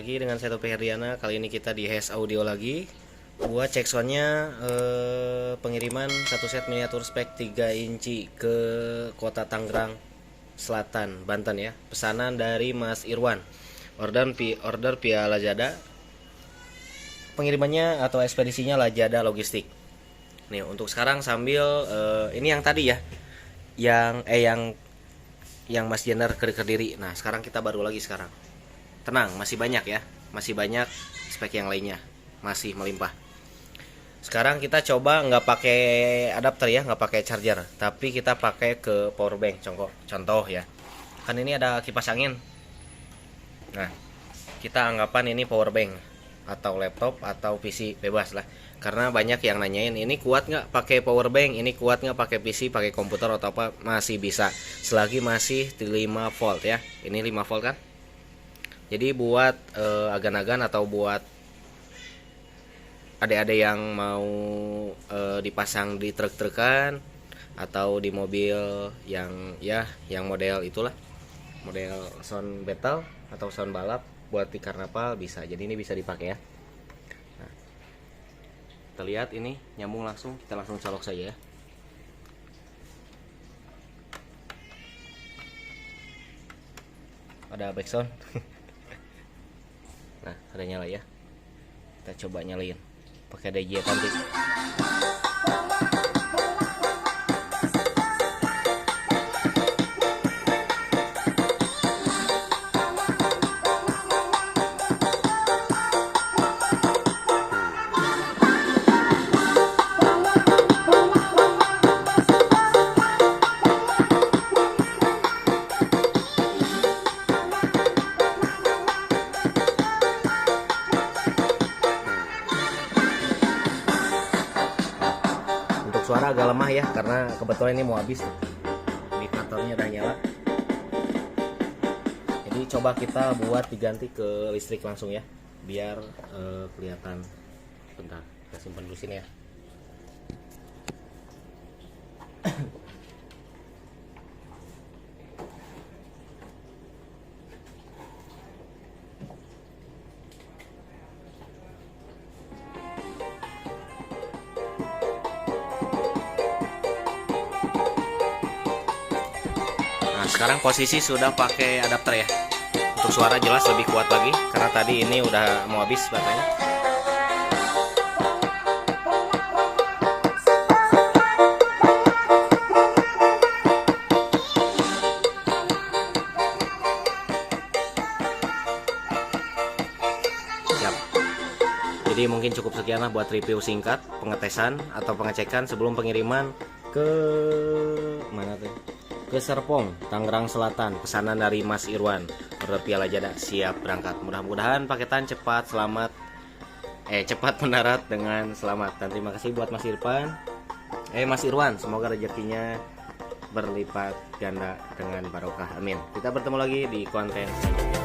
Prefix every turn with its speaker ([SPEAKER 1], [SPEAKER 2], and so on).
[SPEAKER 1] lagi dengan saya Topik Herdiana. Kali ini kita di Hes Audio lagi. Buat cek soundnya pengiriman satu set miniatur spek 3 inci ke kota Tangerang Selatan, Banten ya. Pesanan dari Mas Irwan. Order via Lazada. Pengirimannya atau ekspedisinya Lazada Logistik. Nih untuk sekarang sambil ini yang tadi ya. Yang Mas Jenner ke Kediri. Nah sekarang kita baru lagi sekarang. Tenang, masih banyak ya, masih banyak spek yang lainnya, masih melimpah. Sekarang kita coba nggak pakai adapter ya, nggak pakai charger, tapi kita pakai ke power bank. Contoh ya, kan ini ada kipas angin. Nah, kita anggapan ini power bank atau laptop atau PC, bebas lah. Karena banyak yang nanyain, ini kuat nggak pakai power bank, ini kuat nggak pakai PC, pakai komputer atau apa, masih bisa. Selagi masih 5 volt ya. Ini 5 volt kan? Jadi buat agan-agan atau buat adik-adik yang mau dipasang di truk-trukan atau di mobil yang model itulah, model sound battle atau sound balap buat di karnaval bisa. Jadi ini bisa dipakai ya. Nah, kita lihat ini nyambung langsung, kita langsung colok saja ya. Ada backsound. Nah, ada nyala ya. Kita coba nyalain pakai DJ cantik. Suara agak lemah ya karena kebetulan ini mau habis, indikatornya udah nyala. Jadi coba kita buat diganti ke listrik langsung ya, biar kelihatan. Bentar, kita simpan dulu sini ya. Sekarang posisi sudah pakai adapter ya. Untuk suara jelas lebih kuat lagi karena tadi ini udah mau habis baterainya. Siap. Jadi mungkin cukup sekian lah buat review singkat, pengetesan atau pengecekan sebelum pengiriman ke mana tuh? Ke Serpong, Tangerang Selatan. Pesanan dari Mas Irwan. Order via Lazada, siap berangkat. Mudah-mudahan paketan cepat mendarat dengan selamat. Dan terima kasih buat Mas Irwan. Semoga rezekinya berlipat ganda dengan barokah. Amin. Kita bertemu lagi di konten selanjutnya.